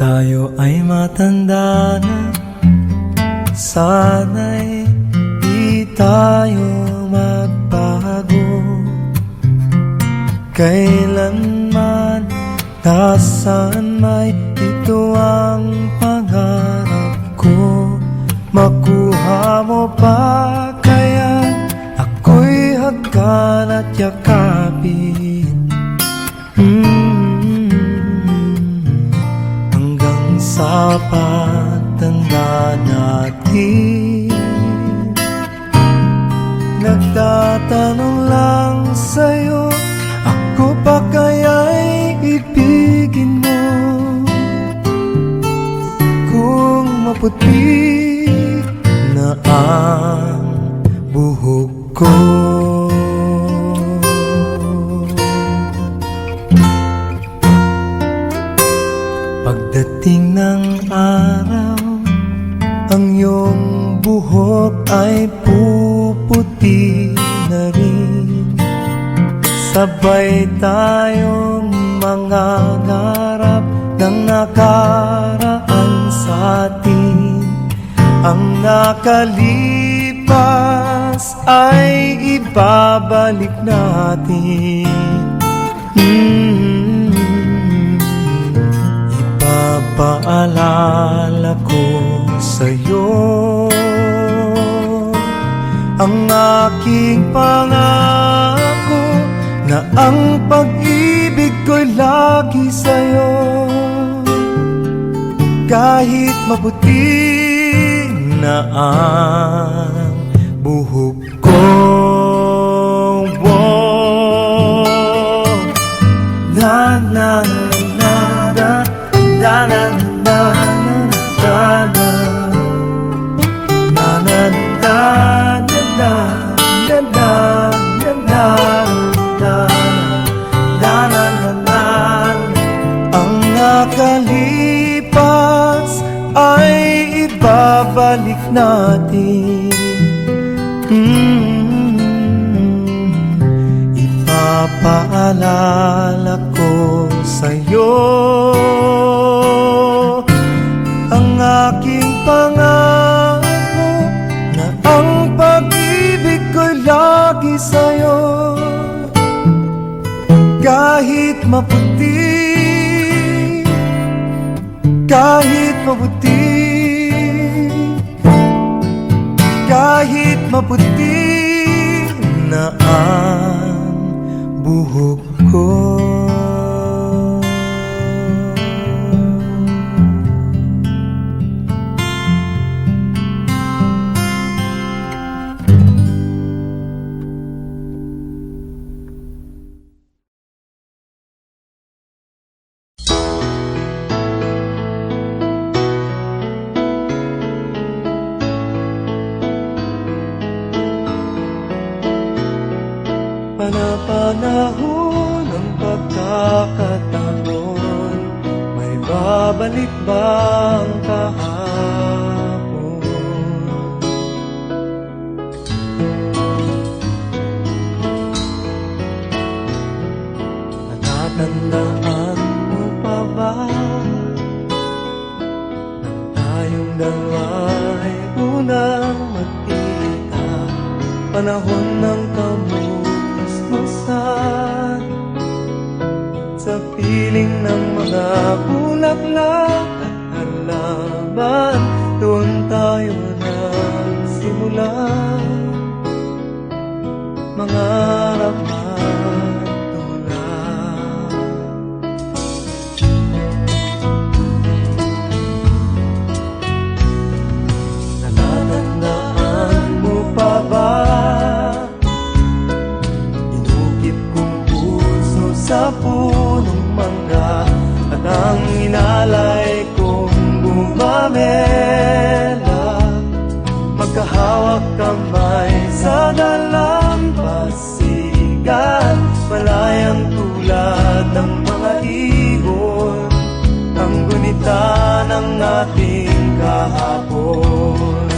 tayo ay matanda na, sana'y di tayo magbago. Kailanman, nasaan may ito ang pangarap ko. Makuha mo pa kaya ako'y hagkan at yakapin, hanggang sa pagtanda natin. Nagtatanong lang sa'yo, ako pa kaya'y ibigin mo? Kung maputi na ang buhok ko, pagdating ng araw, ang iyong buhok ay puputi na rin. Sabay tayong mangangarap ng nakaraan sa atin. Ang nakalipas ay ibabalik natin. Ipapaalala ko sa'yo ang aking pangako, na ang pag-ibig ko'y lagi sa'yo. Kahit maputi na ang buhok ko, na na na na na na na na na nakalipas ay ibabalik natin. Ipapaalala ko sa'yo ang aking pangako, na ang pag-ibig ko'y lagi sa'yo. Kahit maputi, kahit maputi, kahit maputi na ang buhok ko. Panahon ng pagkakataon, may babalik bang kahapon? Natatandaan mo pa ba nang tayong dalawa'y unang magkita? Panahon ng sa piling ng mga bulaklak at halaman, doon tayo nagsimula mangarap at tulad. Natatandaan mo pa ba sa punong mangga at ang inalay kong bumamela, magkahawak kamay sa dalampasigan, malayang tulad ng mga ibon, ang gunita ng ating kahapon.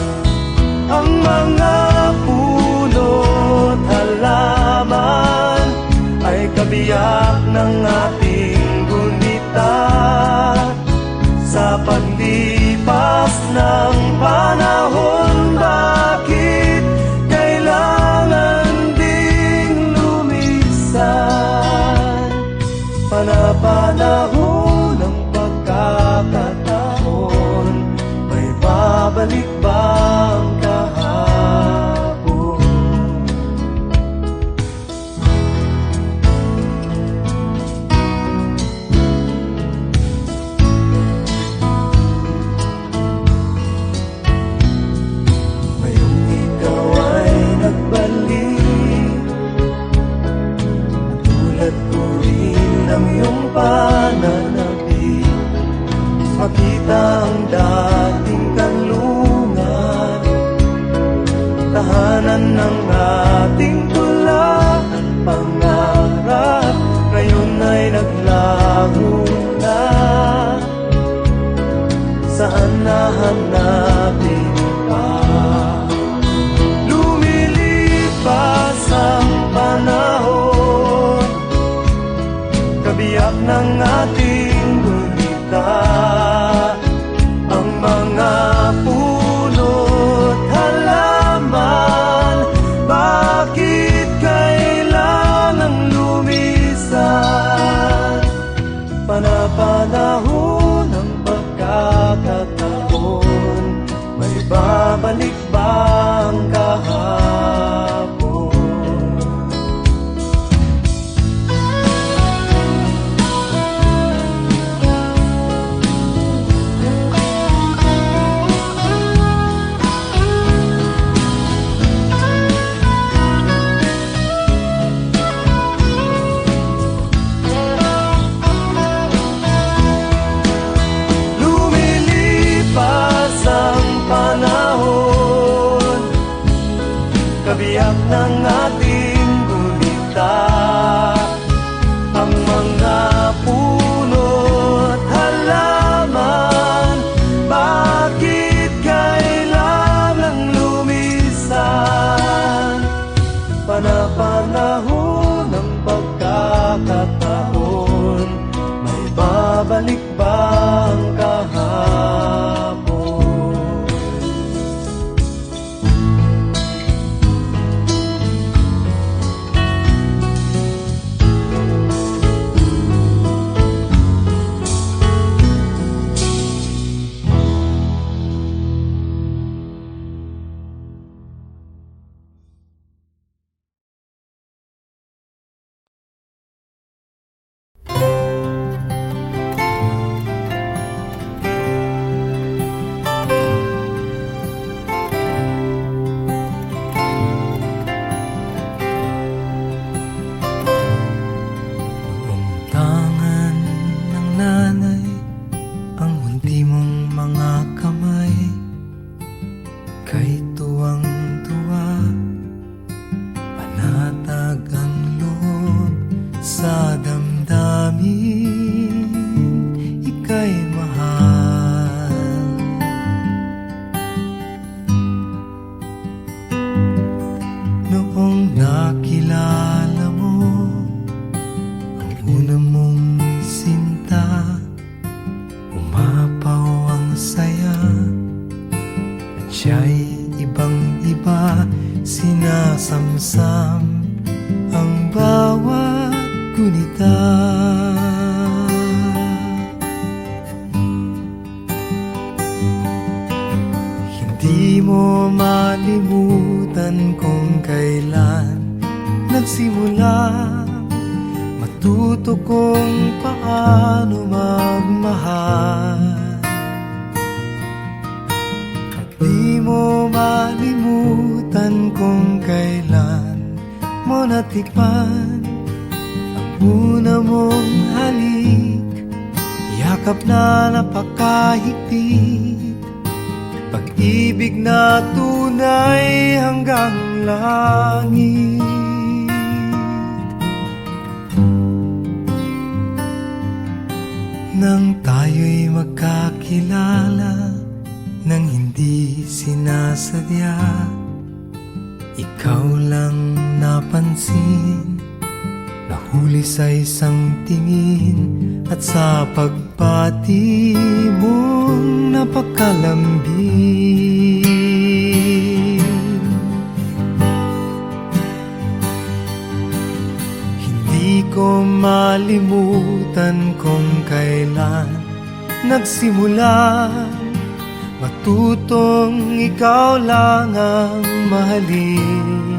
Ang mga puno't halaman ay kabiyak ng ating gunita, sa makita ang dating kanlungan, tahanan ng ating tula at pangarap, ngayon ay naglaho na. Saan nahanapin pa? Lumilipas ang panahon, kabiyak ng ating gulita. Ang mga puno't halaman, bakit kailangang lumisan? Panapanahon ng pagkakataon, may babalik ba ang kahapon? Kabiyak ng ating gulita, ang mga puno't halaman, bakit kailangang lumisan? Panapanahon ng pagkakataon, may babalik ba ang kahapon? Sinasamsam ang bawat gunita. Hindi mo malimutan kung kailan nagsimula, matuto kung paano magmahal. At di mo malimutan kung kailan mo natikman ang una mong halik, yakap na napakahigpit, pag-ibig na tunay hanggang langit. Nang tayo'y magkakilala, nang hindi sinasadya, ikaw lang napansin, nahuli sa isang tingin, at sa pagpati mong napakalambing. Hindi ko malimutan kung kailan nagsimula, matutong ikaw lang ang mahalin.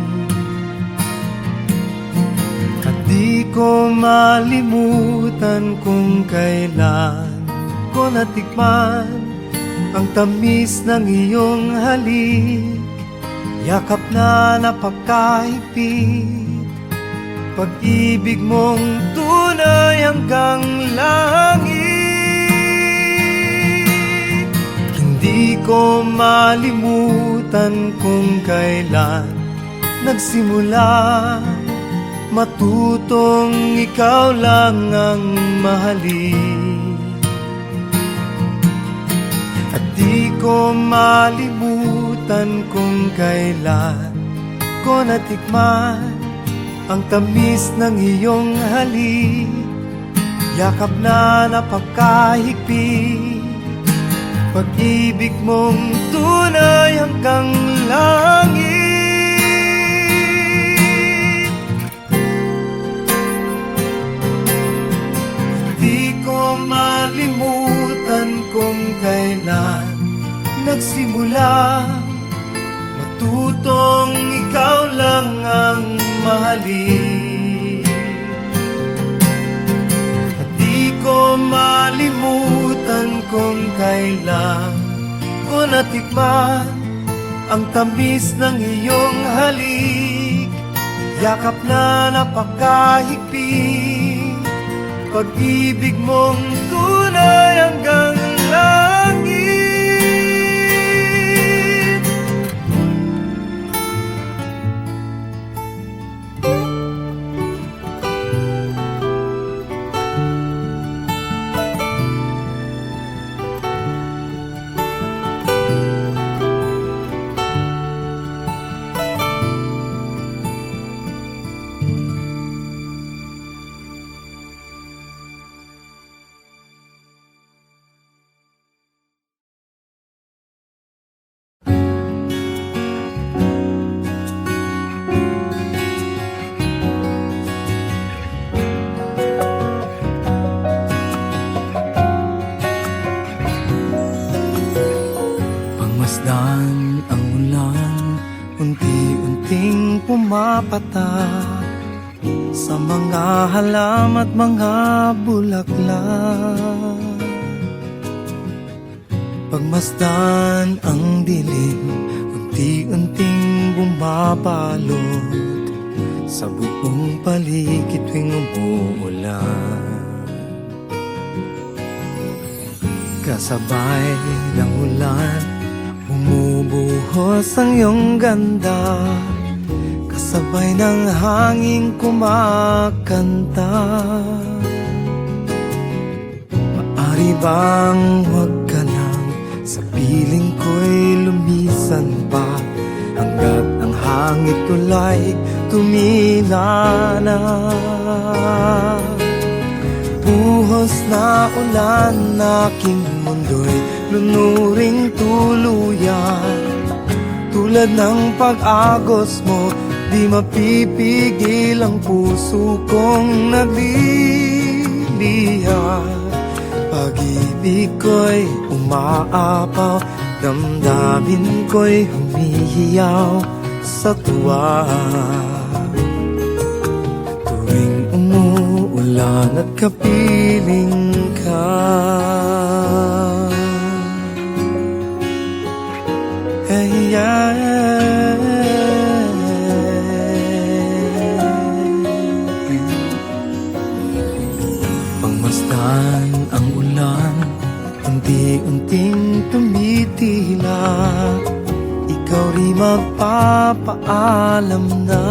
At di ko malimutan kung kailan ko natikman ang tamis ng iyong halik, yakap na napakahigpit, pag-ibig mong tunay hanggang langit. ko malimutan kung kailan nagsimula matutong ikaw lang ang mahalin. At di ko malimutan kung kailan ko natikman ang tamis ng iyong halik, yakap na napakahigpit, pag-ibig mong tunay hanggang langit. Di ko malimutan kung kailan nagsimula matutong ikaw lang ang mahalin. At di ko malimutan kung kailan ko natikman ang tamis ng iyong halik, yakap na napakahigpit, pag-ibig mong tunay hanggang langit. Pagmasdan ang ulan, unti-unting pumapatak sa mga halam at mga bulaklak. Pagmasdan ang dilim, unti-unting bumabalot sa buong paligid tuwing umuulan. Kasabay ng ulan, bumubuhos ang iyong ganda, kasabay ng hangin kumakanta. Maari bang huwag ka lang sa piling ko'y lumisan pa, hanggat ang hangit tulay tumila na. Buhos na ulan, aking mundo'y lunuring tuluyan. Tulad ng pag-agos mo, di mapipigil ang puso kong nagliliha. Pag-ibig ko'y umaapaw, damdamin ko'y humihiyaw sa tuwa. Tuwing umuulan at kapiling ka, pagmasdan ang ulan, unti-unting tumitila, ikaw rin magpapaalam na.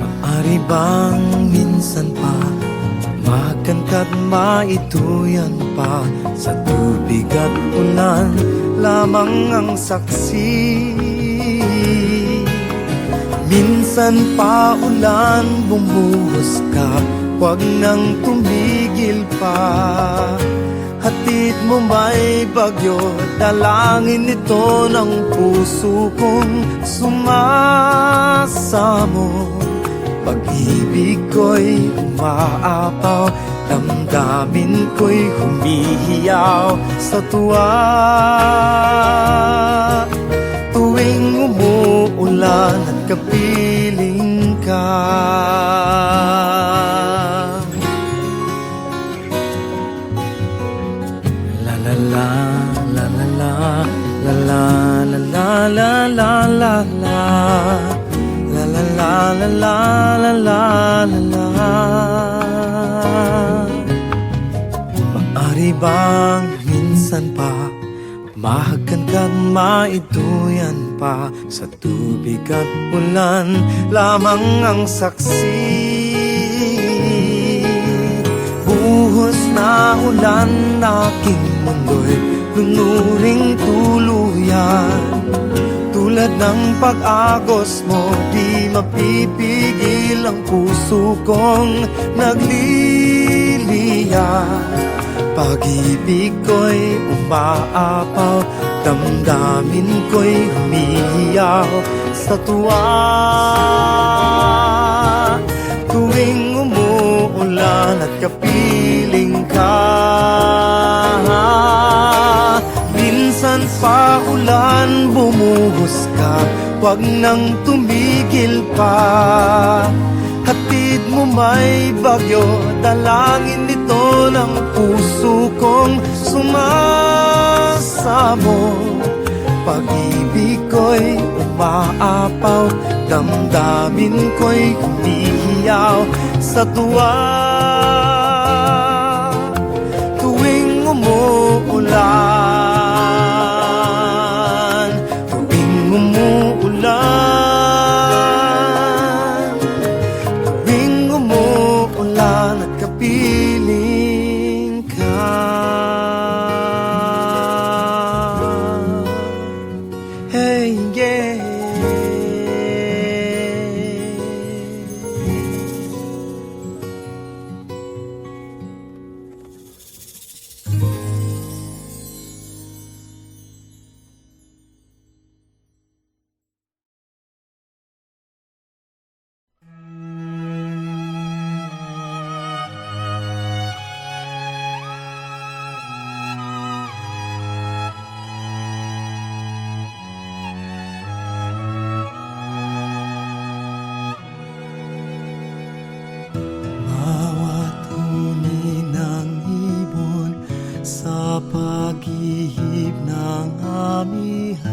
Maaari bang minsan pa magkanta't maituyan pa, sa tubig at ulan lamang ang saksi. Minsan pa ulan, bumuhos ka, huwag nang tumigil pa. Hatid mo may bagyo, dalangin ito ng puso kong sumasamo. Pag-ibig ko'y umaapaw, damdamin ko'y humihiyaw sa tuwa. Tuwing umuulan at kapiling ka, la la la la la la la la la la la la la. La la la la la la la la. Maaari bang minsan pa mahagkan kag maiduyan pa. Sa tubig at ulan lamang ang saksi. Buhos na ulan aking mundo'y lunuring tuluyan. Tulad ng pag-agos mo, di mapipigil ang puso kong nagliliya. Pag-ibig ko'y umaapaw, damdamin ko'y humihiyaw sa tuwa. Tuwing umuulan at kapiling ka, minsan pa ulan bumuhos ka, wag nang tumigil pa. Hatid mo may bagyo, dalangin nito ng puso kong sumasamo. Pag-ibig ko'y umaapaw, damdamin ko'y humihiyaw sa tuwa. Tuwing umuulan, tuwing umuulan, tuwing umuulan at kapiling ka. Hey, yeah. Sa paghihip ng amihan,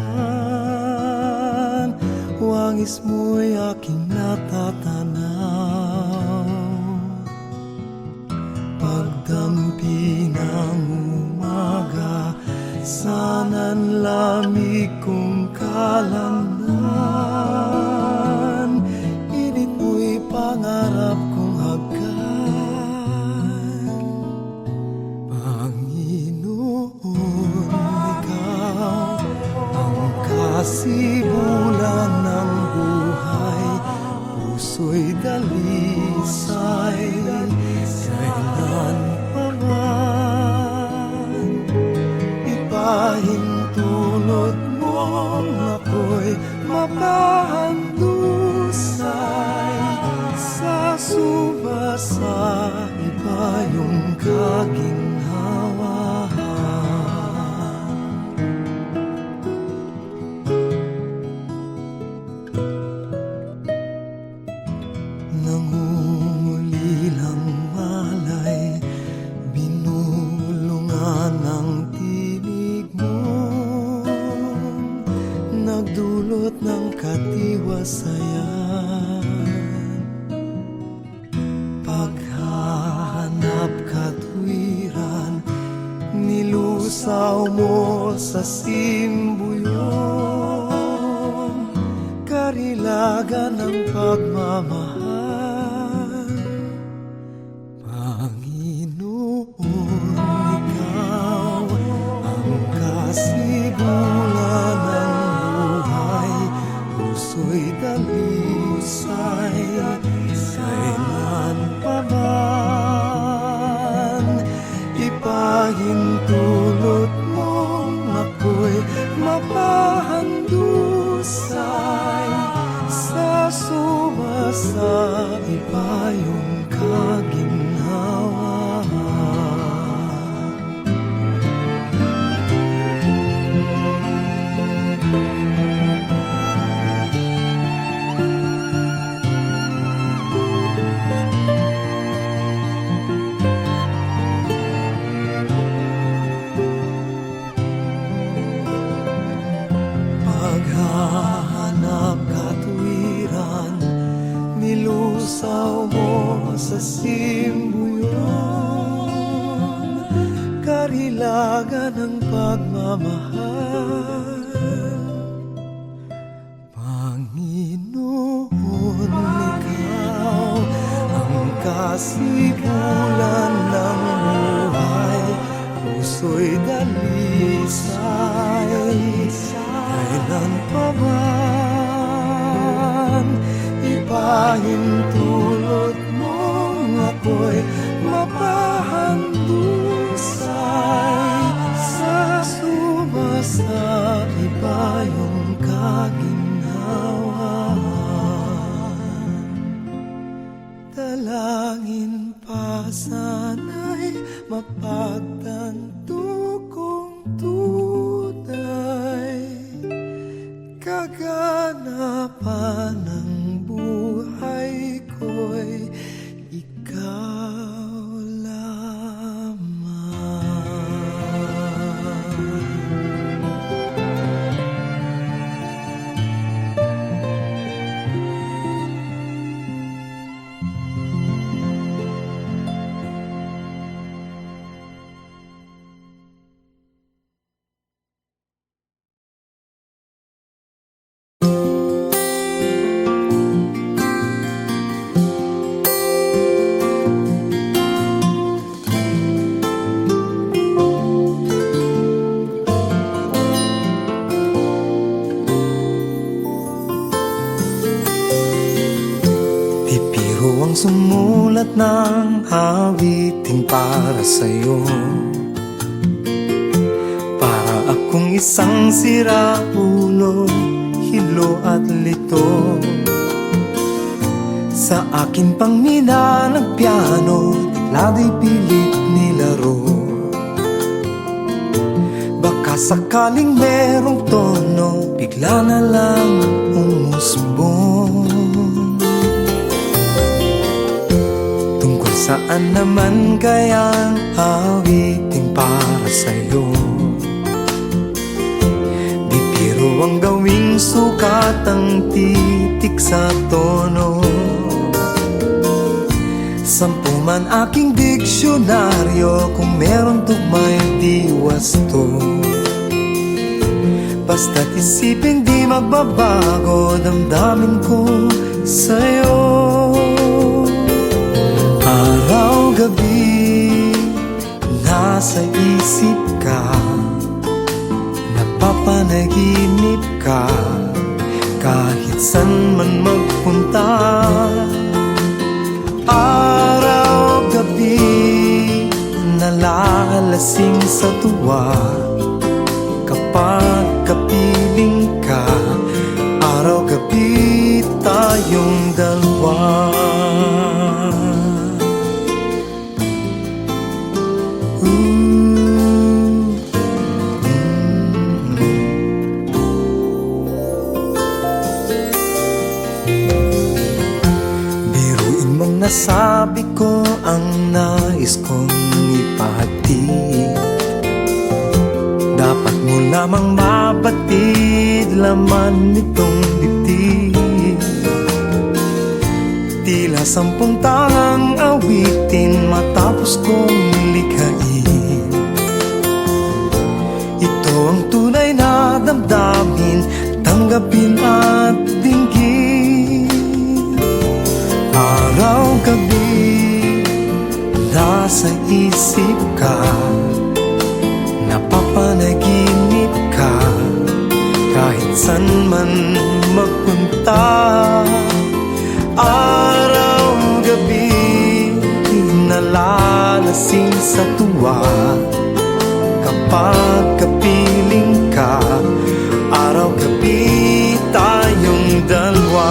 wangis mo'y aking natatanaw. Pagdampi ng umaga, sana'y lamig kong kalamnan. Init mo'y pangarap kong hagkan. Kasibulan ng buhay, puso'y dalisay, kailan pa man ipahintulot mo ako'y mapahandusay. Sa suba sa iba yung kaginhawa. Nangungulilang malay, binulungan ng tinig mo, nagdulot ng katiwasayan. Paghahanap katwiran, nilusaw mo sa simbuyong, karilagan ng pagmamahal. Panginoon, ikaw ang kasibulan ng buhay, puso'y dalisay, kailan pa man ipahintulot mo ako'y mapahandusay. Sa suba sa iba yung kaginhawa. Paghahanap katwiran, nilusaw mo sa hilaga ng pagmamahal. Panginoon, Ikaw ang kasimulan ng buhay, puso'y dalisay. Kailan pa man ipahintulot mong ako'y mapahandusay sa sumasa iba yung kaginhawaan. Dalangin pa sana'y mapagtanto kong tunay kaganapan ng buhay ko'y ikaw lamang. Ang sumulat ng awitin para sa'yo, para akong isang siraulo, hilo at lito. Sa akin pang mina ng piano, tiklado'y pilit nilaro. Baka sakaling merong tono, bigla na lang umusbong. Saan naman kayang awitin para sa'yo? Di biro ang gawing sukat ang titik sa tono. 10 man aking diksyonaryo, kung meron tugmay di wasto. Basta't isipin di magbabago, damdamin ko sa'yo. Araw-gabi, nasa isip ka, napapanaginip ka, kahit san man magpunta. Araw-gabi, nalalasing sa tuwa, kapag kapiling ka. Araw-gabi, tayong dalawa. Nasabi ko ang nais kong ipahatid, dapat mo lamang mabatid laman nitong dibdib. Tila 10 talang awitin matapos kong likhain. Ito ang tunay na damdamin, tanggapin at dinggin. Araw-gabi, nasa isip ka, napapanaginip ka, kahit san man magpunta. Araw-gabi, nalalasing sa tuwa, kapag kapiling ka. Araw-gabi, tayong dalawa.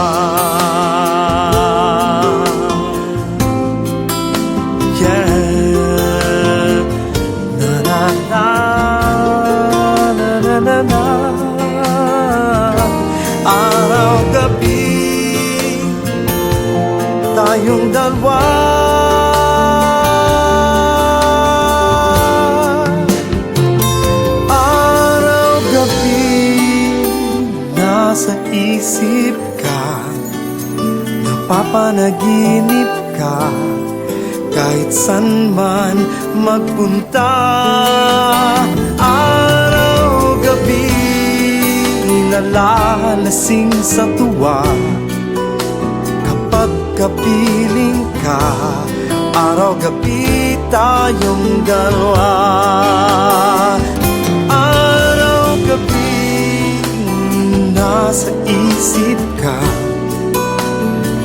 Araw-gabi, tayong dalawa. Araw-gabi, nasa isip ka, napapanaginip ka, kahit san man magpunta. Araw-gabi nalalasing sa tuwa kapag kapiling ka. Araw-gabi tayong dalawa. Araw-gabi nasa isip ka,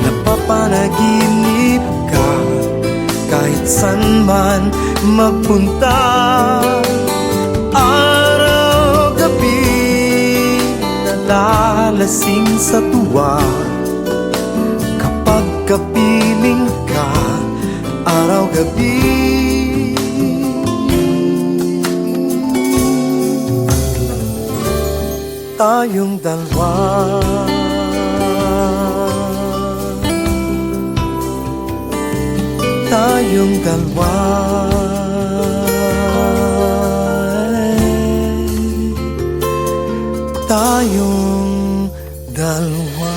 napapanaginip ka, kahit san man magpunta. Araw-gabi nalalasing sa tuwa kapag kapiling ka. Araw-gabi tayong dalawa. Tayong dalawa. Tayong dalawa.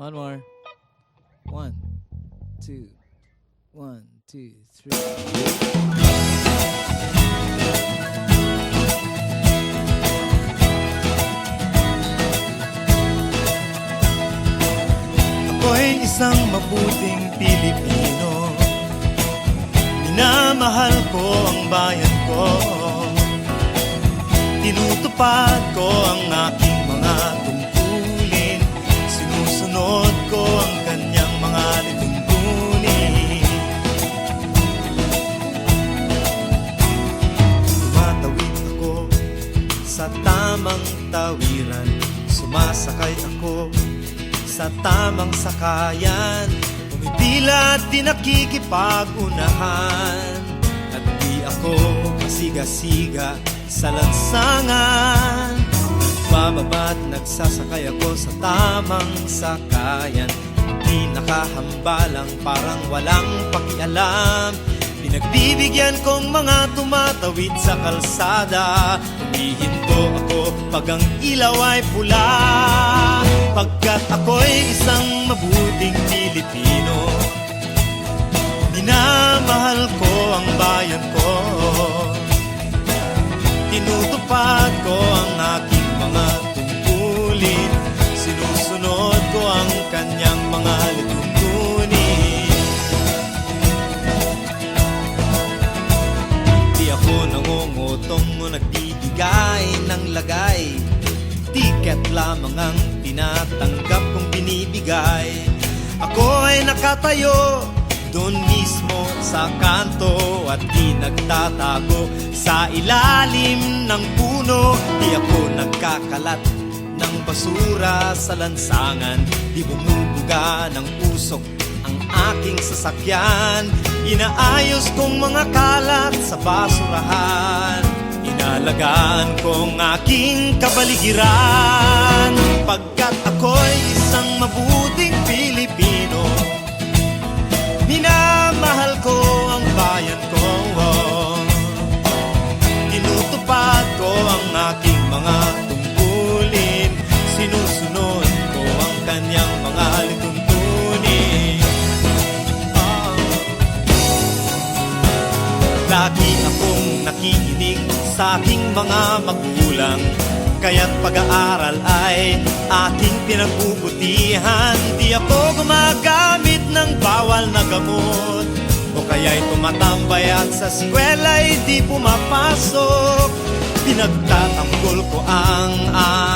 One more. 1, 2, 1, 2, 3. Ako'y isang mabuting Pilipino, minamahal ko ang bayan ko, tinutupad ko ang aking mga tungkulin, sinusunod ko ang kanyang mga lituntunin. Tumatawid ako sa tamang tawiran, sumasakay ako sa tamang sakayan, pumipila at di nakikipag-unahan, at di ako masiga-siga sa lansangan. Bababa at nagsasakay ako sa tamang sakayan, di nakahambalang parang walang pakialam. Pinagbibigyan kong mga tumatawid sa kalsada, humihinto ako pag ang ilaw ay pula, pagkat ako'y isang mabuting Pilipino. Minamahal ko ang bayan ko, tinutupad ko ang aking mga tungkulin, sinusunod ko ang kanyang mga lituntunin. Di ako nangungutong o nagbibigay ng lagay, tiket lamang ang tinatanggap kong binibigay. Ako ay nakatayo doon mismo sa kanto at di nagtatago sa ilalim ng puno. Di ako nagkakalat ng basura sa lansangan, di bumubuga ng usok ang aking sasakyan. Inaayos kong mga kalat sa basurahan, inalagaan kong aking kabaligiran, pagkat ako'y isang mabuting Pilipino. Minamahal ko ang bayan ko, tinutupad ko ang aking mga tungkulin, sinusunod ko ang kanyang mga lituntunin. Lagi akong nakikinig sa aking mga magulang, kaya't pag-aaral ay aking pinagbubutihan. Di ako gumagamit ng bawal na gamot, o kaya'y tumatambay at sa eskwela'y di pumapasok. Pinagtatanggol ko ang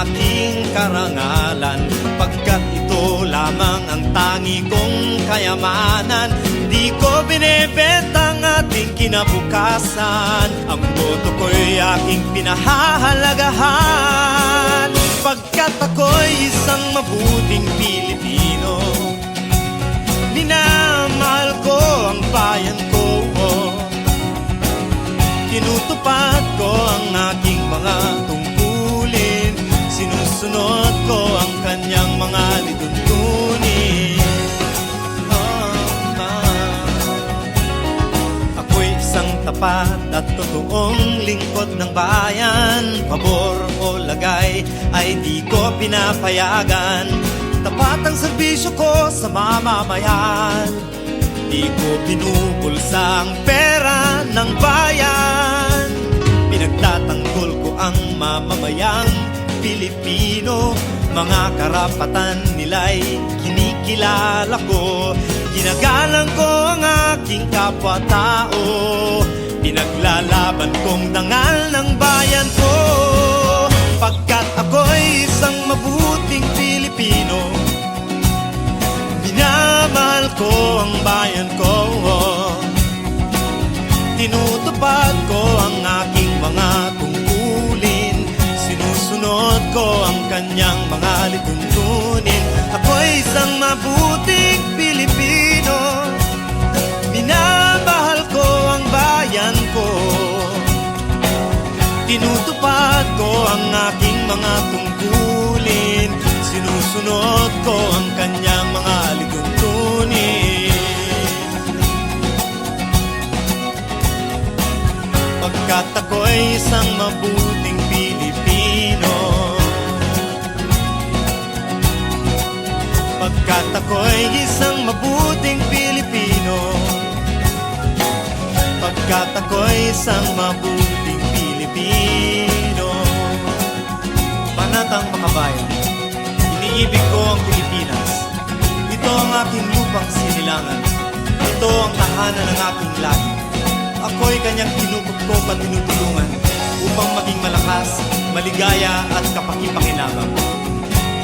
aking karangalan, pagkat ito lamang ang tangi kong kayamanan. Di ko binebenta ang ating kinabukasan, ang boto ko'y aking pinahahalagahan, pagkat ako'y isang mabuting Pilipino. Minamahal ko ang bayan ko, tinutupad ko ang aking mga tungkulin, sinusunod ko ang kanyang mga lituntunin. Ako'y isang tapat at totoong lingkod ng bayan, pabor o lagay ay di ko pinapayagan. Tapat ang serbisyo ko sa mamamayan, di ko binubulsa ang pera ng bayan. Pinagtatanggol ko ang mamamayang Pilipino, mga karapatan nila'y kinikilala ko. Ginagalang ko ang aking kapwa-tao, pinaglalaban kong dangal ng bayan ko. Pagkat ako'y isang mabuting Pilipino, minamahal ko ang bayan ko. Tinutupad ko ang aking mga tungkulin, sinusunod ko ang kanyang mga lituntunin. Ako'y isang mabuting Pilipino, minamahal ko ang bayan ko. Tinutupad ko ang aking mga tungkulin, sinusunod ko ang kanyang mga lituntunin. Pagkat ako'y isang mabuting Pilipino, pagkat ako'y isang mabuting Pilipino, pagkat ako'y isang mabuting Pilipino. Panatang makabayan, iniibig ko ang Pilipinas. Ito ang aking lupang sinilangan, ito ang tahanan ng aking lahi. Ako'y kanyang kinukupkop at tinutulungan upang maging malakas, maligaya at kapakipakinabang.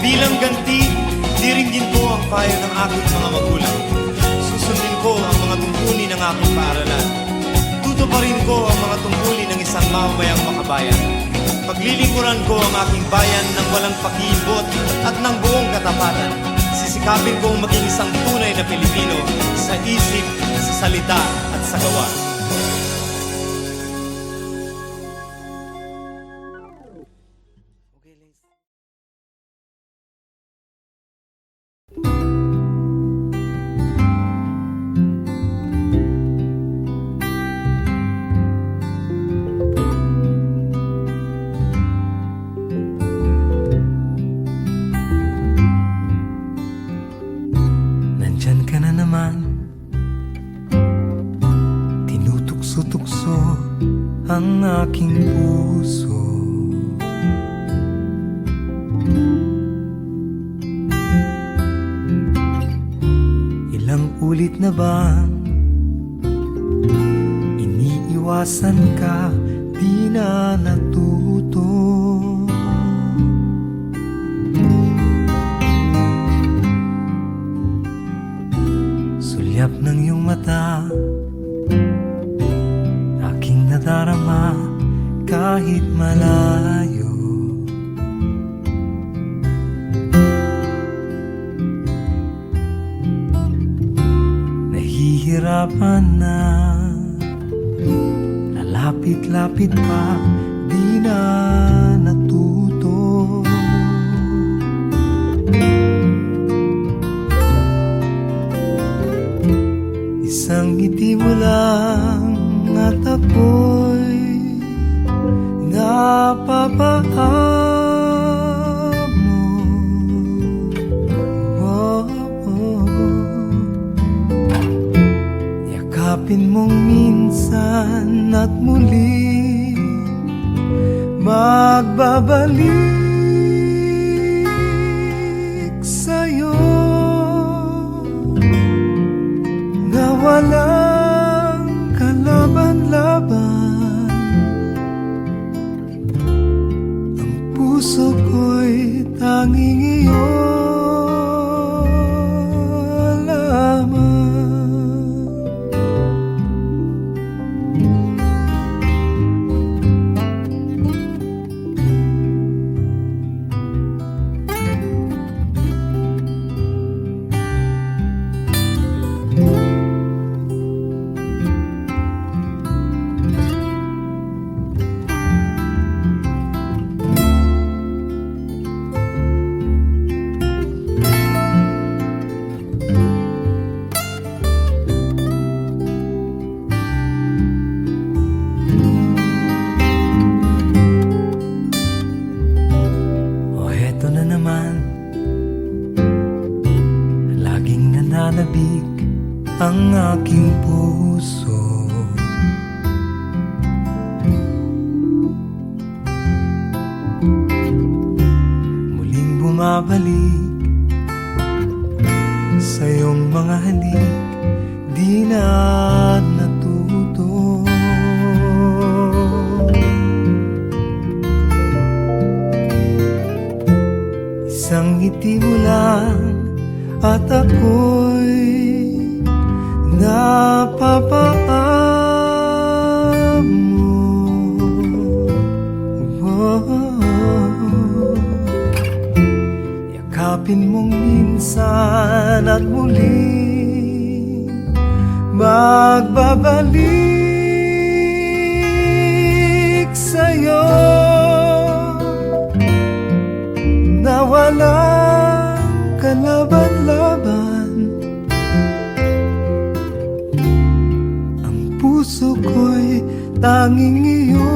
Bilang ganti, diringgin ko ang payo ng aking mga magulang. Susundin ko ang mga tungkulin ng aking paaralan. Tutuparin ko ang mga tungkulin ng isang mamamayang makabayan. Paglilingkuran ko ang aking bayan ng walang pakibot at ng buong katapatan. Sisikapin kong maging isang tunay na Pilipino sa isip, sa salita at sa gawa. Nandyan ka na naman, tinutukso-tukso ang aking puso. Ilang ulit na bang iniiwasan ka, di na natuto? Sulyap ng iyong mata, aking nadarama kahit malayo. Nahihirapan na, lalapit-lapit pa, di na natuto. Isang ngiti mo lang at ako'y napapaamo. Oh, oh. Yakapin mong minsan at muli magbabalik sa'yo na walang kalaban-laban. Ang puso ko'y tanging iyo lamang. halik ang aking puso. Muling bumabalik sa iyong mga halik, di na natuto. Isang ngiti mo lang at ako'y napapaan mo. Yakapin mong minsan at muling magbabalik sa'yo na walang kalaban-laban. Ang puso ko'y tanging iyo